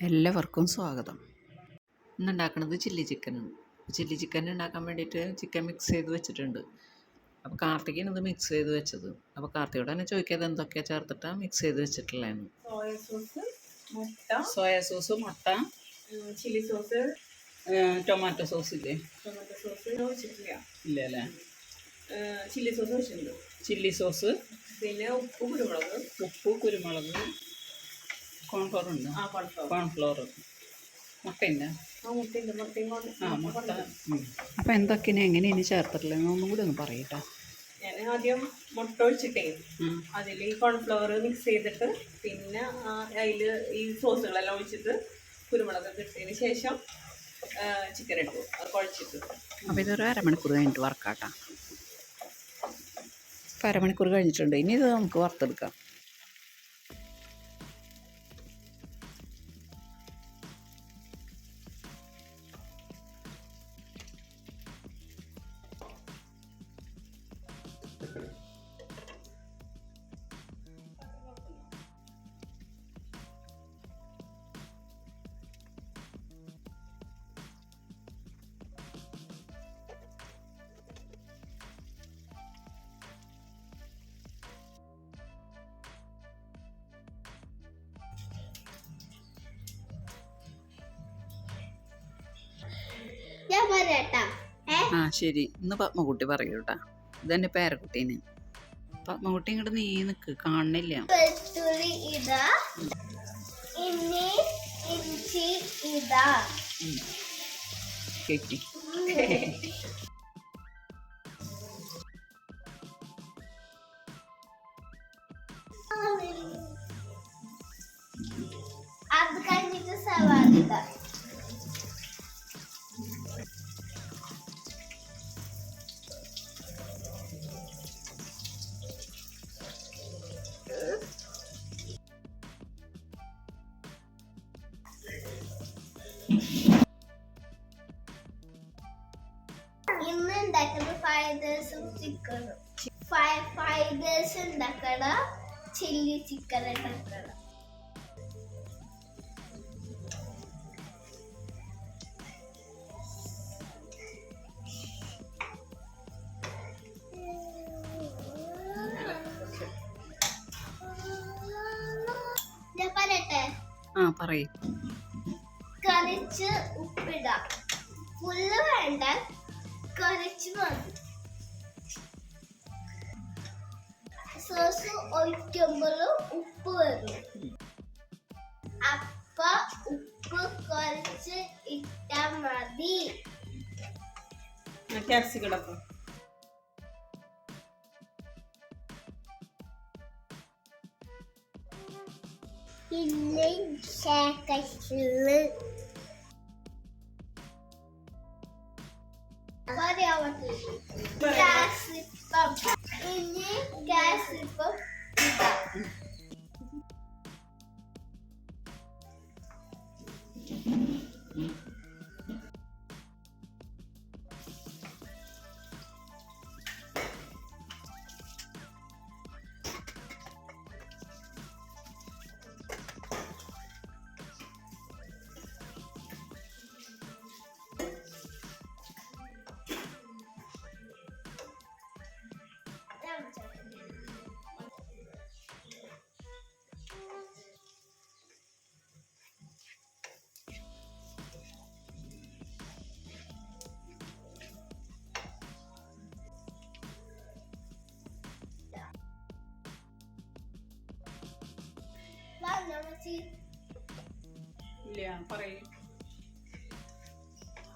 എല്ലാവർക്കും സ്വാഗതം. ഇന്നുണ്ടാക്കുന്നത് ചില്ലി ചിക്കനാണ്. ചില്ലി ചിക്കൻ ഉണ്ടാക്കാൻ വേണ്ടിയിട്ട് ചിക്കൻ മിക്സ് ചെയ്ത് വെച്ചിട്ടുണ്ട്. അപ്പോൾ കാർത്തികയാണ് ഇത് മിക്സ് ചെയ്ത് വെച്ചത്. അപ്പോൾ കാർത്തികയോട് തന്നെ ചോദിക്കാതെ എന്തൊക്കെയാണ് ചേർത്തിട്ടാണ് മിക്സ് ചെയ്ത് വെച്ചിട്ടുള്ളതെന്ന്. സോയ സോസ്, മുട്ട, ചില്ലി സോസ്, ടൊമാറ്റോ സോസ് ഇല്ലേ? ടൊമാറ്റോ സോസ് ഒഴിച്ചിട്ടില്ല. ഇല്ല അല്ലേ? ചില്ലി സോസ് ഒഴിച്ചിട്ടുണ്ട്. ചില്ലി സോസ്, പിന്നെ ഉപ്പ്, കുരുമുളക്, കോൺഫ്ലോർ ഉണ്ട്. കോൺഫ്ലോർ, മുട്ടയുണ്ട്. മുട്ട. അപ്പോൾ എന്തൊക്കെയാണ് എങ്ങനെയാണ് ചേർത്തിട്ടുള്ളത് ഒന്നും കൂടി ഒന്ന് പറയട്ടെ. ഞാൻ ആദ്യം മുട്ട ഒഴിച്ചിട്ടേ അതിൽ ഈ കോൺഫ്ലവർ മിക്സ് ചെയ്തിട്ട് പിന്നെ അതിൽ ഈ സോസുകളെല്ലാം ഒഴിച്ചിട്ട് കുരുമുളകൊക്കെ ഇട്ടതിന് ശേഷം ചിക്കൻ ഇട്ടു, അത് കുഴച്ചിട്ടു. അപ്പോൾ ഇതൊരു അരമണിക്കൂർ കഴിഞ്ഞിട്ട് വറക്കാട്ടാം. അപ്പോൾ അരമണിക്കൂർ കഴിഞ്ഞിട്ടുണ്ട്. ഇനി ഇത് നമുക്ക് വറുത്തെടുക്കാം. ആ ശരി, ഇന്ന് പത്മകുട്ടി പറയൂ കേട്ടാ. ഇതെന്നെ പേരക്കുട്ടീന്. പത്മകുട്ടി ഇങ്ങോട്ട് നീ നിക്ക്, കാണുന്നില്ല. കേറ്റി അത് കഴിഞ്ഞിട്ട് സവാള ഇന്ന് ഉണ്ടാക്കുന്ന ഫൈഡേഴ്സും ചിക്കനും. ഫൈഡേഴ്സ് ഉണ്ടാക്കണ, ചില്ലി ചിക്കൻ ഉണ്ടാക്കണം. പറയ്. കുറച്ച് ഉപ്പിടാം. ഫുള്ള് വേണ്ട, കുറച്ച് മതി. സോസ് ഒഴിക്കുമ്പോഴും ഉപ്പ് വരും. അപ്പൊ ഉപ്പ് കുറച്ച് ഇട്ടാ മതി. ക്യാപ്സിക്കം പിന്നെ ശേഖരിച്ച് ഗ്യാസിപ്പം ഇനി ഗ്യാസിപ്പം ഇടാം.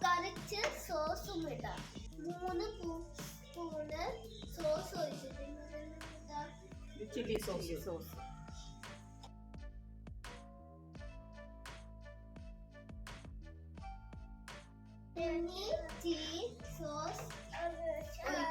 കുറച്ച് സോസും ഇടാം. 3 സ്പൂണ് സോസ് ഒഴിച്ചിട്ട് ചില്ലി സോസ്. ഇനി ചില്ലി സോസ് ഒഴിക്കാം.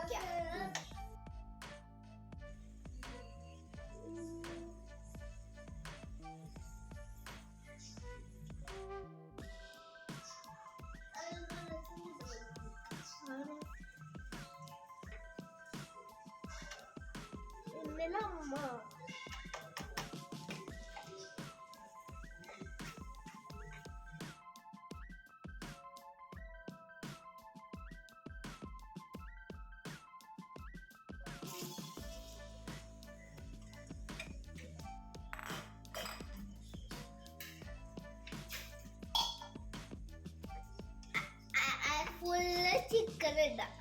ചിക്കൻ ഇടാം.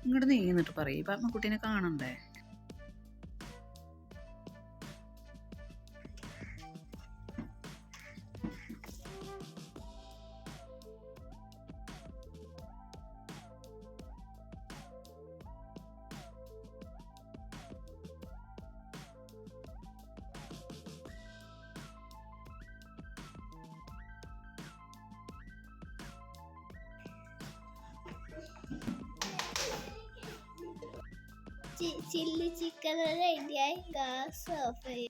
ഇങ്ങോട്ട് നീങ്ങിട്ട് പറയും. ഇപ്പം അമ്മക്കുട്ടീനെ കാണണ്ടേ? ചില്ലി ചിക്കൻ റെഡിയായി ഗ്യാസ് ഓഫ് ചെയ്യാം.